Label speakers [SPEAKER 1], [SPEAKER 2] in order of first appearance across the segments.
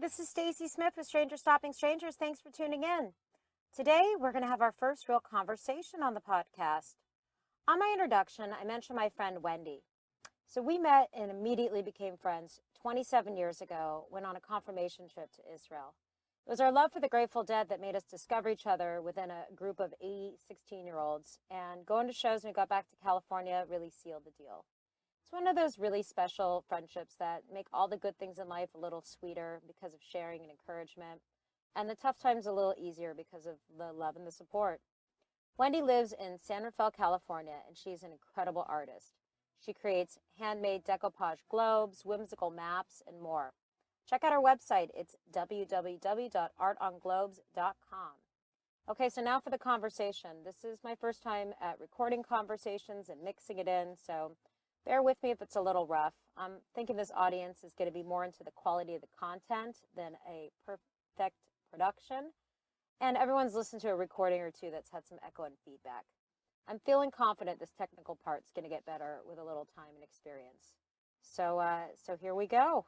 [SPEAKER 1] this is Staci Smith with Stranger Stopping Strangers. Thanks for tuning in. Today, we're going to have our first real conversation on the podcast. On my introduction, I mentioned my friend Wendy. So we met and immediately became friends 27 years ago when on a confirmation trip to Israel. It was our love for the Grateful Dead that made us discover each other within a group of 16-year-olds, and going to shows when we got back to California really sealed the deal. It's one of those really special friendships that make all the good things in life a little sweeter because of sharing and encouragement, and the tough times a little easier because of the love and the support. Wendy lives in San Rafael, California, and she's an incredible artist. She creates handmade decoupage globes, whimsical maps, and more. Check out our website. It's www.artonglobes.com. Okay, so now for the conversation. This is my first time at recording conversations and mixing it in, so bear with me if it's a little rough. I'm thinking this audience is going to be more into the quality of the content than a perfect production. And everyone's listened to a recording or two that's had some echo and feedback. I'm feeling confident this technical part's going to get better with a little time and experience. So here we go.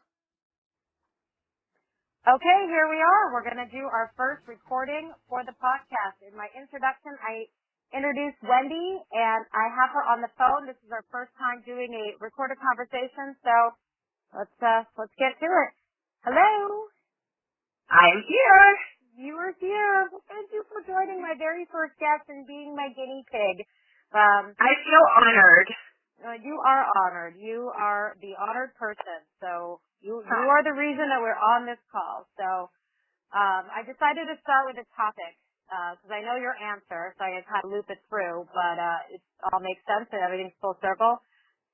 [SPEAKER 1] Okay, here we are. We're going to do our first recording for the podcast. In my introduction, I introduced Wendy, and I have her on the phone. This is our first time doing a recorded conversation, so let's get to it. Hello.
[SPEAKER 2] I'm here.
[SPEAKER 1] You are here. Thank you for joining my very first guest and being my guinea pig.
[SPEAKER 2] I feel honored.
[SPEAKER 1] You are honored. You are the honored person. So you are the reason that we're on this call. So I decided to start with a topic because I know your answer, so I kind of loop it through, but it all makes sense and everything's full circle.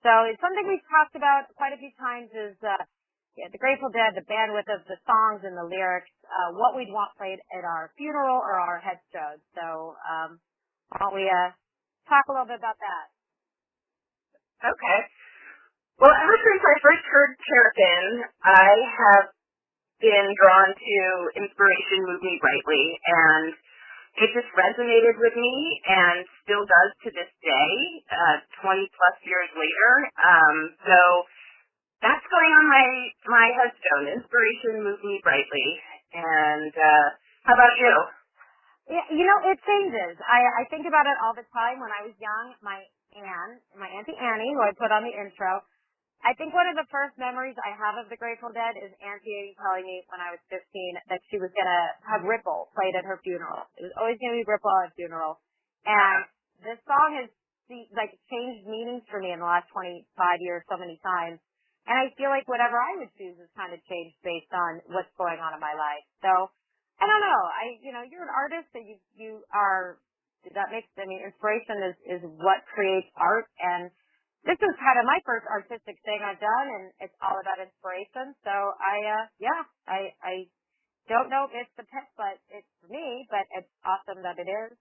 [SPEAKER 1] So it's something we've talked about quite a few times is the Grateful Dead, the bandwidth of the songs and the lyrics, what we'd want played at our funeral or our headstone. So why don't we talk a little bit about that?
[SPEAKER 2] Okay. Well, ever since I first heard Terrapin, I have been drawn to Inspiration Move Me Brightly, and it just resonated with me and still does to this day, 20 plus years later. So that's going on my headstone, Inspiration Move Me Brightly. And how about you?
[SPEAKER 1] Yeah, it changes. I think about it all the time. When I was young, my Auntie Annie, who I put on the intro, I think one of the first memories I have of the Grateful Dead is Auntie Annie telling me when I was 15 that she was going to have Ripple played at her funeral. It was always going to be Ripple at a funeral. And this song has changed meanings for me in the last 25 years so many times. And I feel like whatever I would choose has kind of changed based on what's going on in my life. So I don't know. You're an artist, and you are. Inspiration is what creates art, and this is kind of my first artistic thing I've done, and it's all about inspiration. So I don't know if it's the pick, but it's for me, but it's awesome that it is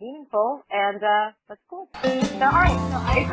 [SPEAKER 1] meaningful, and that's cool. So all right, so I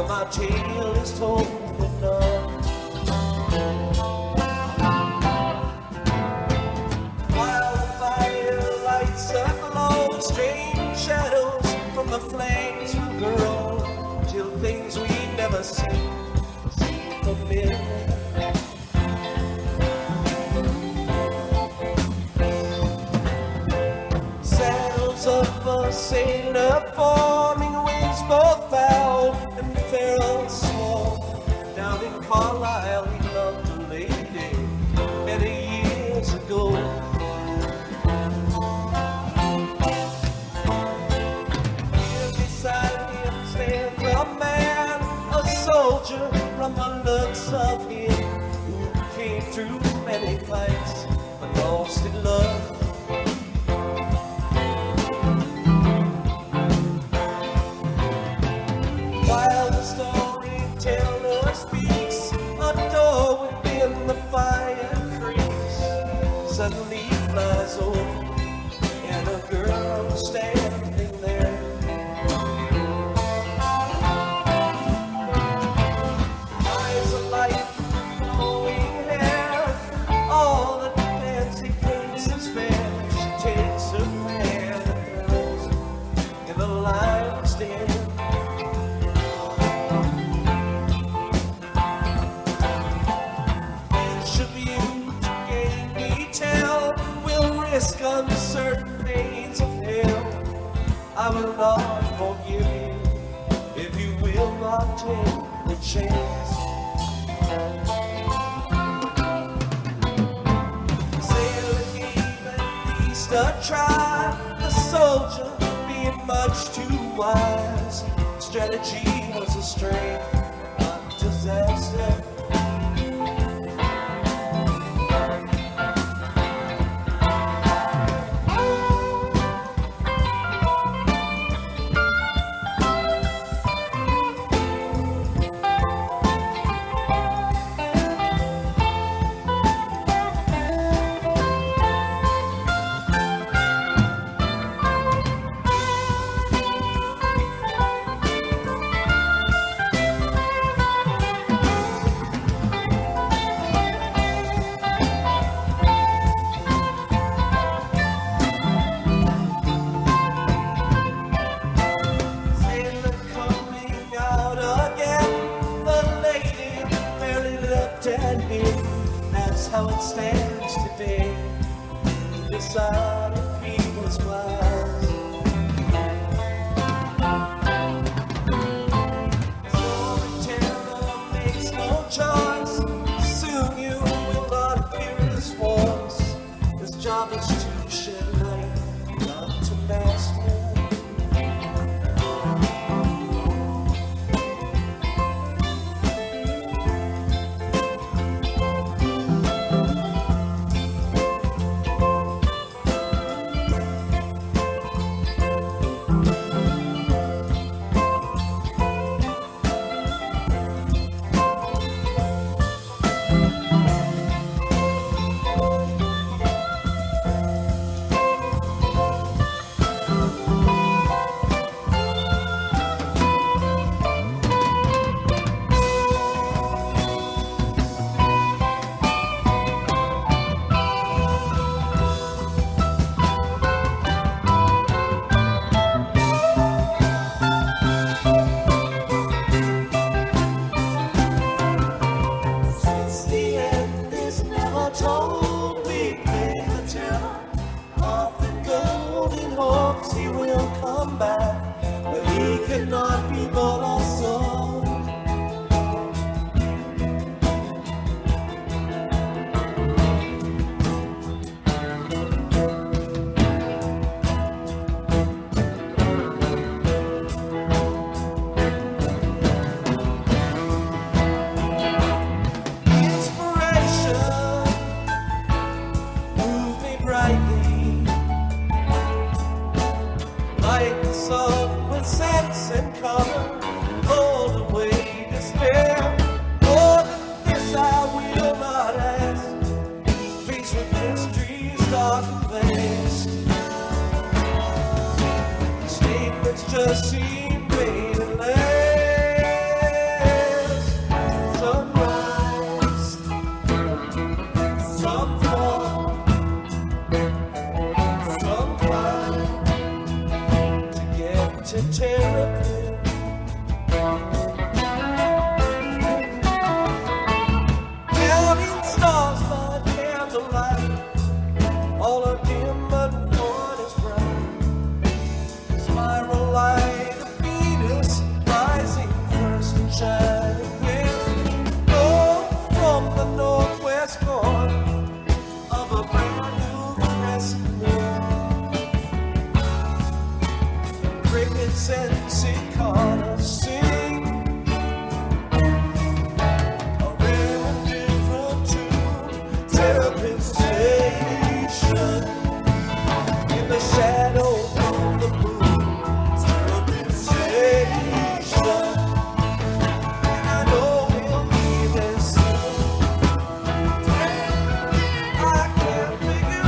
[SPEAKER 3] my tale is told enough. While the fire lights aglow, strange shadows from the flames will grow, till things we never see seem familiar. Sails of a sailor forming winds both foul and feral small. Down in Carlisle he loved a lady many years ago. Here beside him stands a man, a soldier from the looks of him, who came through many fights but lost in love. While suddenly flies over, and a girl standing there. Eyes alight, flowing hair, all the fancy faces fair. She takes her fan and throws in the lion's den. Risk uncertain pains of hell. I will not forgive you if you will not take the chance. Sailor gave at least a try, the soldier being much too wise. Strategy was a strength, not disaster. That's how it stands today. Decide if he was wise. So the terror makes no choice. Soon you will not hear his voice. His job is to shed light, not to master. Just seem painless. Some rise, some fall, some climb to get to Terrapin. Counting stars by candlelight, all are dim but one is bright. Spiral light of Venus rising first and shining with gold from the northwest corner of a brand new crescent moon. Crickets and cicadas sing a rare and different tune. Terrapin Station in the shadow of the moon. I can't figure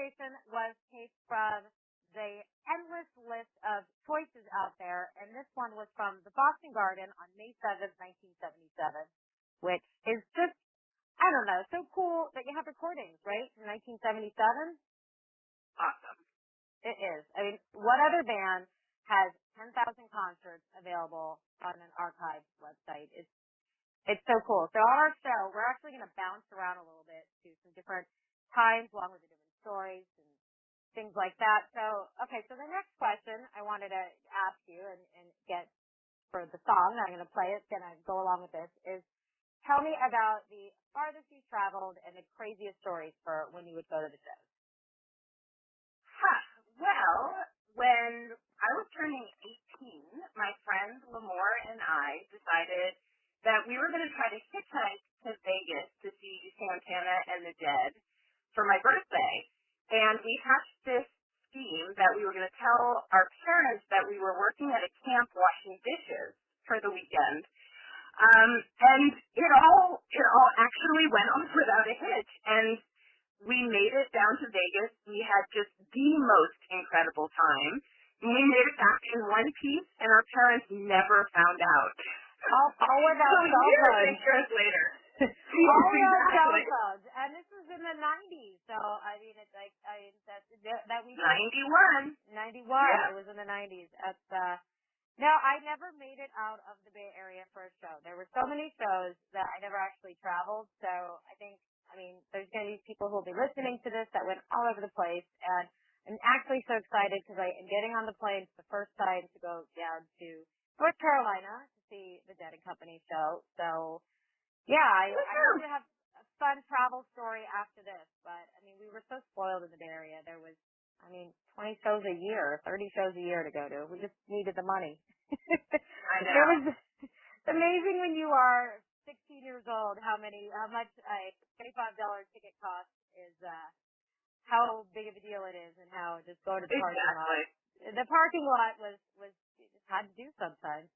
[SPEAKER 1] inspiration was taped from the endless list of choices out there, and this one was from the Boston Garden on May 7th, 1977, which is just, I don't know, so cool that you have recordings, right, from 1977?
[SPEAKER 2] Awesome.
[SPEAKER 1] It is. I mean, what other band has 10,000 concerts available on an archived website? It's so cool. So on our show, we're actually going to bounce around a little bit to some different times along with the different stories and things like that. So, okay, so the next question I wanted to ask you and get for the song, I'm going to play it, going to go along with this, is tell me about the farthest you've traveled and the craziest stories for when you would go to the shows.
[SPEAKER 2] Well, when I was turning 18, my friend Lamore and I decided that we were going to try to hitchhike to Vegas to see Santana and the Dead for my birthday. And we hatched this scheme that we were going to tell our parents that we were working at a camp washing dishes for the weekend. And it all actually went off without a hitch. And we made it down to Vegas. We had just the most incredible time. And we made it back in one piece, and our parents never found out.
[SPEAKER 1] All without cell phones.
[SPEAKER 2] Years later.
[SPEAKER 1] All without cell phones. And this was in the 90s, so, I mean, it's like, that we...
[SPEAKER 2] 91.
[SPEAKER 1] 91,
[SPEAKER 2] yeah.
[SPEAKER 1] It was in the 90s. No, I never made it out of the Bay Area for a show. There were so many shows that I never actually traveled, so I mean, there's going to be people who will be listening to this that went all over the place, and I'm actually so excited because I am getting on the plane for the first time to go down to North Carolina to see the Dead and Company show. So, yeah, I hope to have a fun travel story after this. But, I mean, we were so spoiled in the Bay Area. There was, 20 shows a year, 30 shows a year to go to. We just needed the money.
[SPEAKER 2] I know.
[SPEAKER 1] It was amazing when you are 16 years old how much a $25 ticket cost is, how big of a deal it is, and how just going to the parking lot. The parking lot was you just had to do sometimes.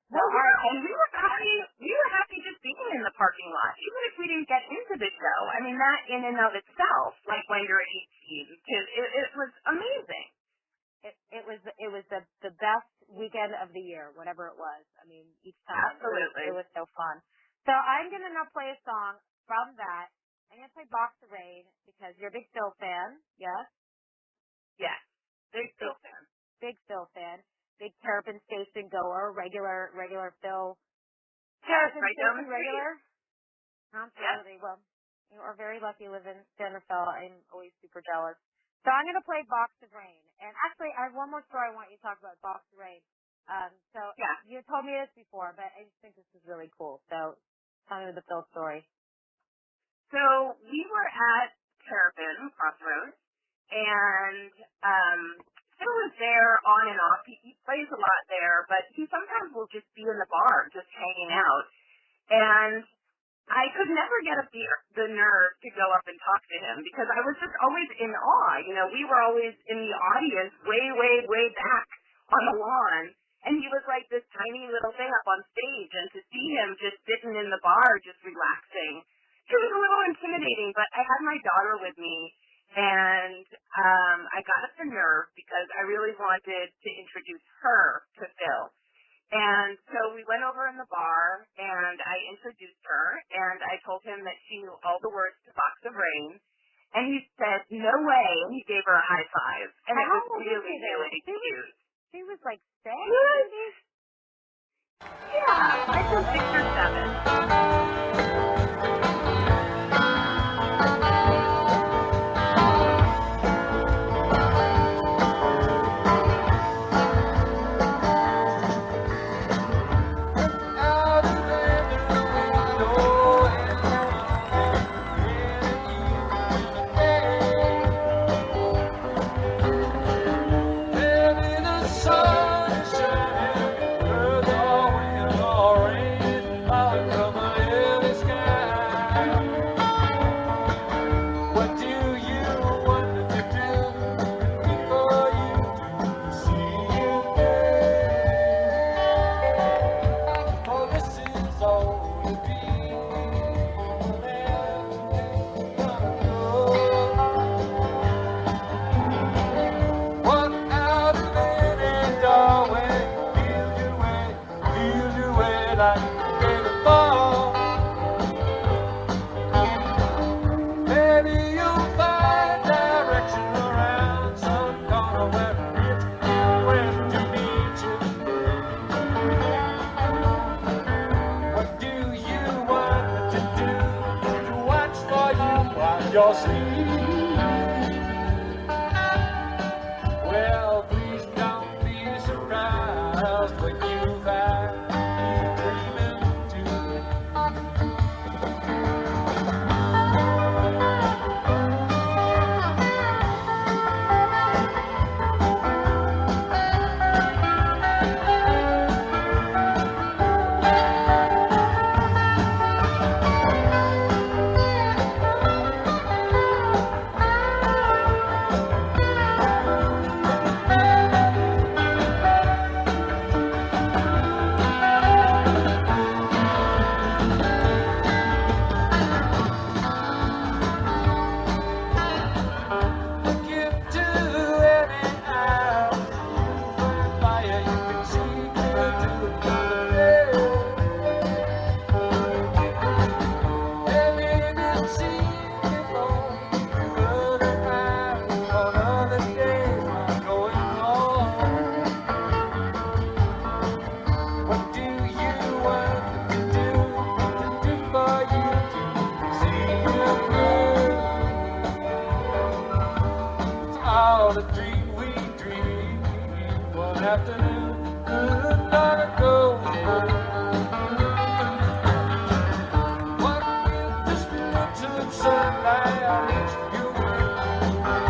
[SPEAKER 2] Well, and we were happy just being in the parking lot, even if we didn't get into the show. I mean, that in and of itself, like when you're 18, because it was amazing.
[SPEAKER 1] It was the best weekend of the year, whatever it was. I mean, each time.
[SPEAKER 2] Absolutely.
[SPEAKER 1] It was so fun. So I'm going to now play a song from that. I'm going to play Box of Rain because you're a big Phil fan, yes?
[SPEAKER 2] Yes, big Phil fan.
[SPEAKER 1] Big Phil fan. Big Terrapin station goer, regular Phil.
[SPEAKER 2] Terrapin
[SPEAKER 1] right
[SPEAKER 2] station
[SPEAKER 1] regular? Absolutely.
[SPEAKER 2] Yes.
[SPEAKER 1] Well, you are very lucky living in San Rafael. I'm always super jealous. So I'm going to play Box of Rain. And actually, I have one more story I want you to talk about, Box of Rain. You told me this before, but I just think this is really cool. So tell me the Phil story.
[SPEAKER 2] So we were at Terrapin Crossroads, and Phil was there on and off. He plays a lot there, but he sometimes will just be in the bar, just hanging out. And I could never get up the nerve to go up and talk to him because I was just always in awe. You know, we were always in the audience way, way, way back on the lawn. And he was like this tiny little thing up on stage. And to see him just sitting in the bar, just relaxing, it was a little intimidating. But I had my daughter with me, and I got up the nerve because I really wanted to introduce her to Phil. And so we went over in the bar, and I introduced her, and I told him that she knew all the words to Box of Rain. And he said, "No way," and he gave her a high five. And it was really, really cute.
[SPEAKER 1] She was like 6?
[SPEAKER 2] Yeah, I think 6 or 7.
[SPEAKER 3] Sunshine, earth all wind all rain, all from the heavy sky. Maybe you'll find direction around some corner where it's west to meet you. What do you want to do to watch for you while you're asleep? Well, please don't be surprised when you find me dreaming too. Give to any hour, fire you can see through the Maybe you didn't see before, other times on other days are going on. What do you want to do for you to see you through? All the dream we dreamed one afternoon could not go. What if this winter sunlight hits you with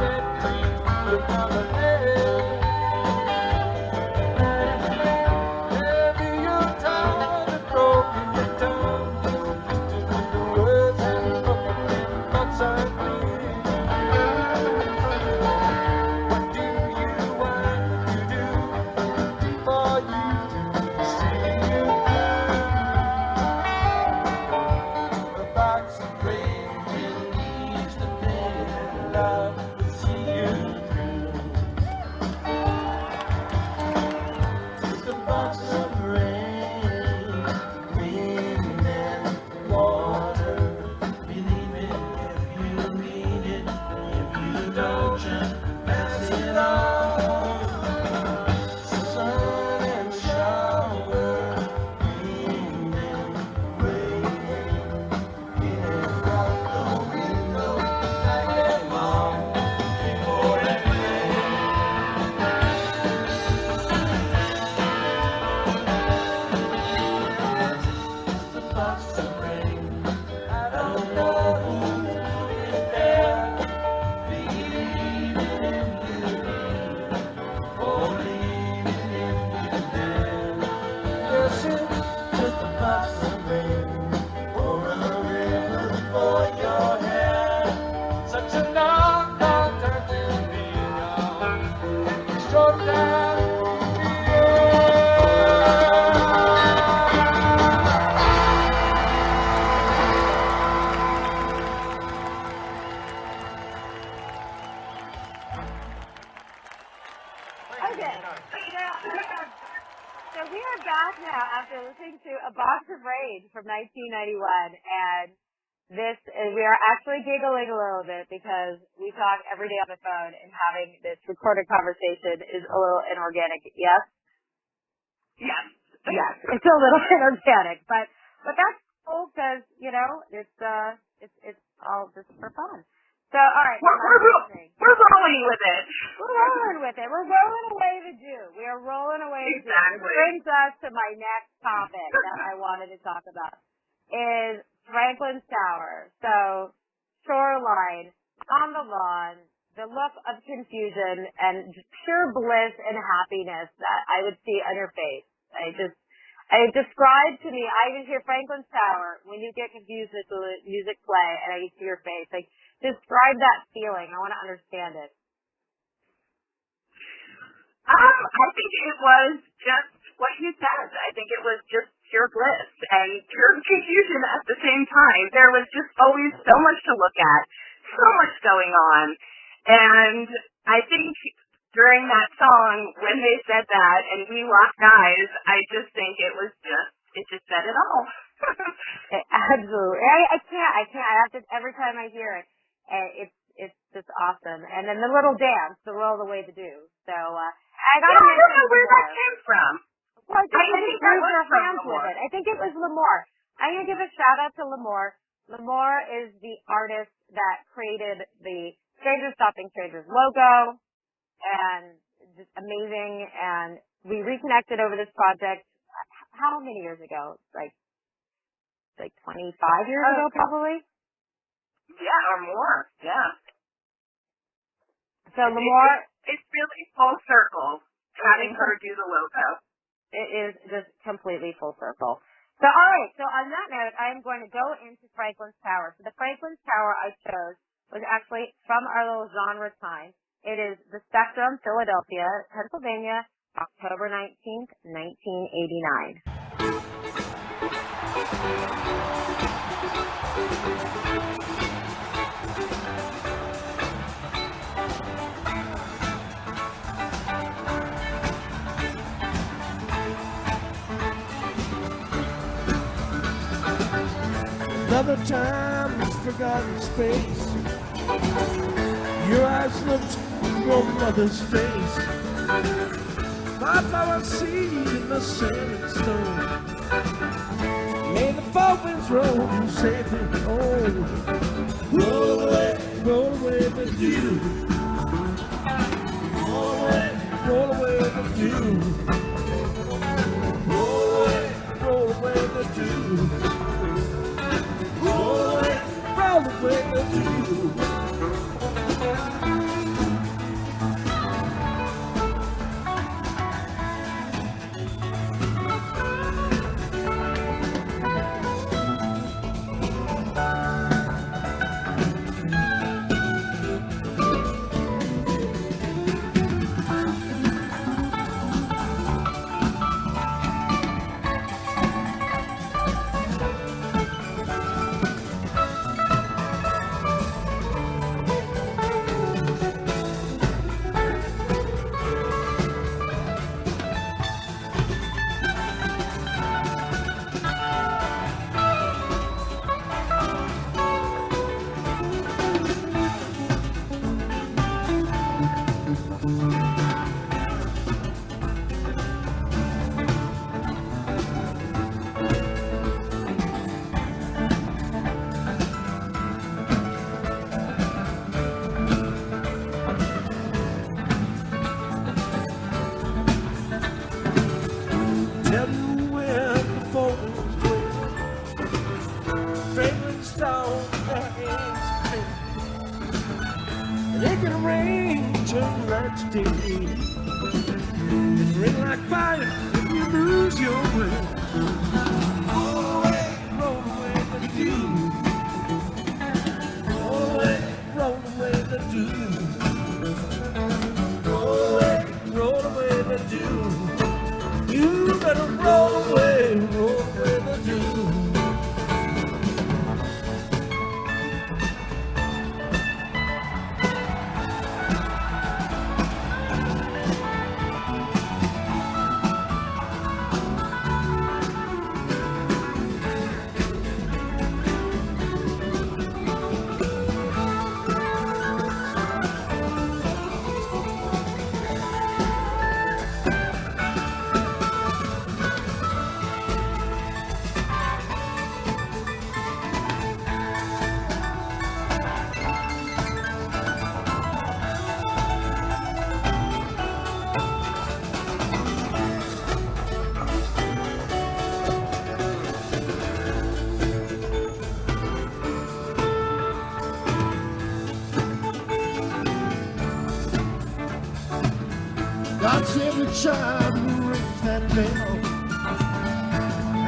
[SPEAKER 3] that dream another day? Maybe you're tired of broken your tongue, twisted with the words and broken thoughts I bleed. What do you want to do for you to see you through? The box of rain needs the pain, love will see you through. Just a box of rain, wind and water. Believe it if you need it, if you don't just pass it on. Sun and shower, wind and rain. In and out the window, night and long, before it rains. Just a box of rain. I don't know who put it there. Believing in you, or leaving in you there. Yes, it's just a box of rain, or a river for your hair. Such a long, long time to be young. Short time to be young.
[SPEAKER 1] Okay. So we are back now after listening to A Box of Rage from 1991, and we are actually giggling a little bit because we talk every day on the phone, and having this recorded conversation is a little inorganic. Yes.
[SPEAKER 2] Yes.
[SPEAKER 1] Yes, it's a little inorganic, but that's cool because it's all just for fun. So all right,
[SPEAKER 2] We're rolling with it.
[SPEAKER 1] We're rolling with it. We're rolling away to do. We are rolling away to do.
[SPEAKER 2] Exactly.
[SPEAKER 1] Which brings us to my next topic that I wanted to talk about is Franklin's Tower. So shoreline, on the lawn, the look of confusion and just pure bliss and happiness that I would see on your face. I described to me, I would hear Franklin's Tower when you get confused with the music play and I see your face. Like, describe that feeling. I want to understand it.
[SPEAKER 2] I think it was just what you said. I think it was just pure bliss and pure confusion at the same time. There was just always so much to look at, so much going on. And I think during that song, when they said that and we locked eyes, I just think it just said it all.
[SPEAKER 1] Absolutely. I can't. I have to, every time I hear it. And it's just awesome. And then the little dance, the roll away the dew. So I got
[SPEAKER 2] I don't know where that came from.
[SPEAKER 1] Well, I
[SPEAKER 2] do you think that was from
[SPEAKER 1] hands with
[SPEAKER 2] Lamore?
[SPEAKER 1] it. I think it was Lamore. I'm gonna give a shout out to Lamore. Lamore is the artist that created the Strangers Stopping Strangers logo, and just amazing. And we reconnected over this project. How many years ago? Like 25 years ago, probably.
[SPEAKER 2] Yeah, or more. Yeah.
[SPEAKER 1] So Lamore,
[SPEAKER 2] it's really full circle having her do the logo.
[SPEAKER 1] It is just completely full circle. So all right. So on that note, I am going to go into Franklin's Tower. So the Franklin's Tower I chose was actually from our little genre time. It is the Spectrum, Philadelphia, Pennsylvania, October 19th, 1989.
[SPEAKER 3] Another time is forgotten space. Your eyes looked from your mother's face. My flower seed in the sand stone. May the fall winds roll you safely home. Roll away the dew. Roll away the dew. Roll away the dew. Roll away the dew. God's every child who rings that bell.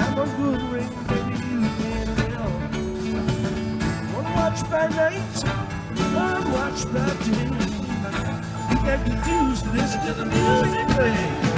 [SPEAKER 3] I'm a good ring, baby, you can tell. One watch by night, one watch by day. You get confused, listen to the music play.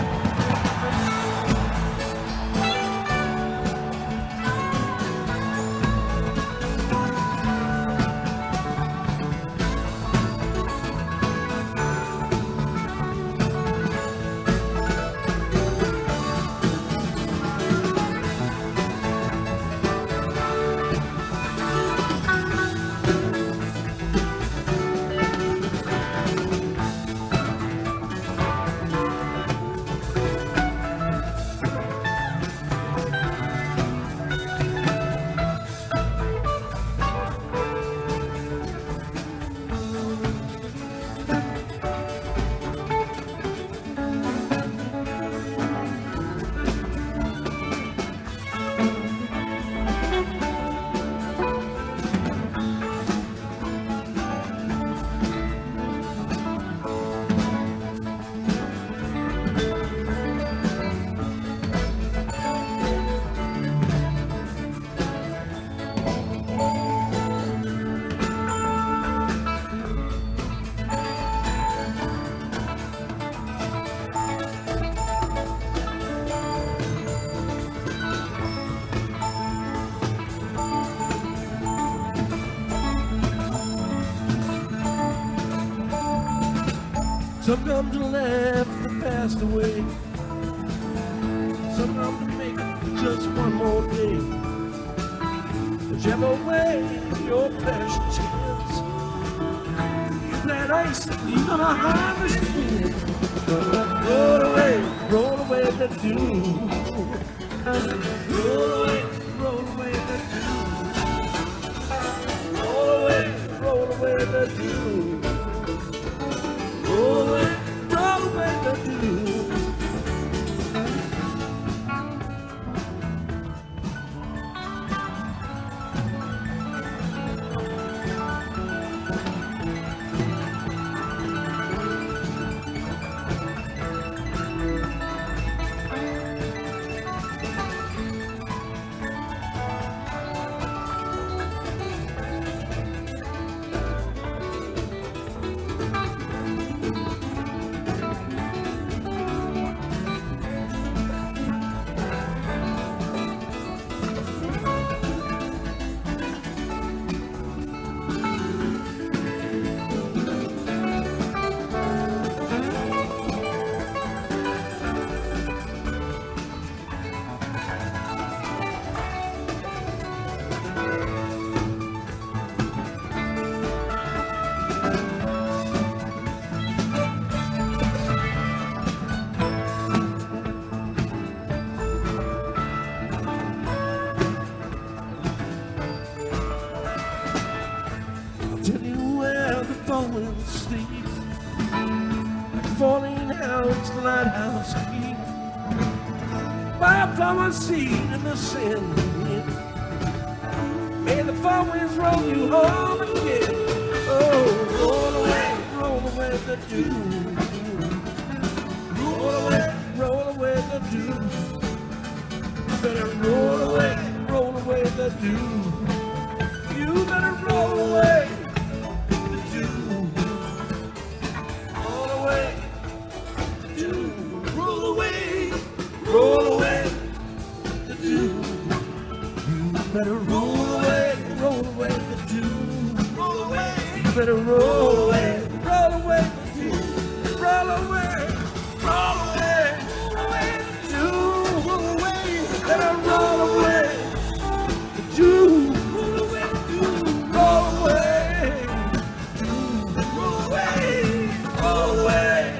[SPEAKER 3] Some come to laugh at the past away. Some come to make it just one more day. Whichever way your pleasure is, you plant ice, you're gonna harvest it. Roll away the dew. Roll away the dew. Roll away the dew. Roll away the dew. Tell you where the fallen sleep, like falling out the lighthouse keep, by a flower seed in the sand. May the fall winds roll you home again. Oh, roll away the dew. Roll away the dew. You better roll away the dew. You better roll away. Roll away the dew. You better roll away the dew. Roll away. You better roll away the dew. Roll away the dew. Roll away. You better roll away the dew. Roll away the dew. Roll away. Roll away. Roll away.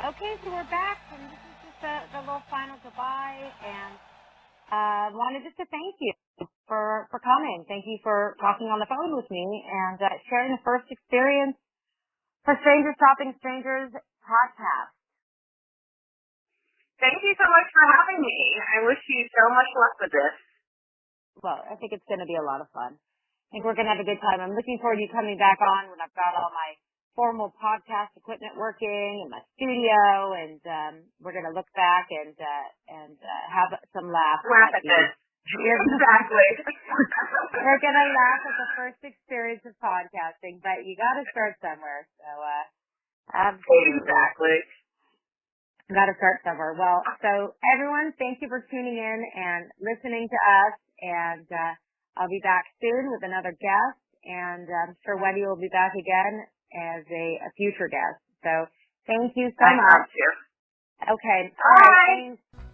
[SPEAKER 1] Okay, so we're back, and this is just the little final goodbye, and wanted just to thank you for coming. Thank you for talking on the phone with me and sharing the first experience for Strangers Stopping Strangers podcast.
[SPEAKER 2] Thank you so much for having me. I wish you so much luck with this.
[SPEAKER 1] Well, I think it's going to be a lot of fun. I think we're going to have a good time. I'm looking forward to you coming back on when I've got all my formal podcast equipment working in my studio, and we're going to look back and have some laughs.
[SPEAKER 2] Laugh at this. Exactly.
[SPEAKER 1] We're going to laugh at the first experience of podcasting, but you got to start somewhere. So, absolutely.
[SPEAKER 2] Exactly.
[SPEAKER 1] Got to start somewhere. Well, so everyone, thank you for tuning in and listening to us, and I'll be back soon with another guest, and I'm sure Wendy will be back again as a future guest. So thank you so much.
[SPEAKER 2] I have to.
[SPEAKER 1] Okay.
[SPEAKER 2] All right.
[SPEAKER 1] Thanks.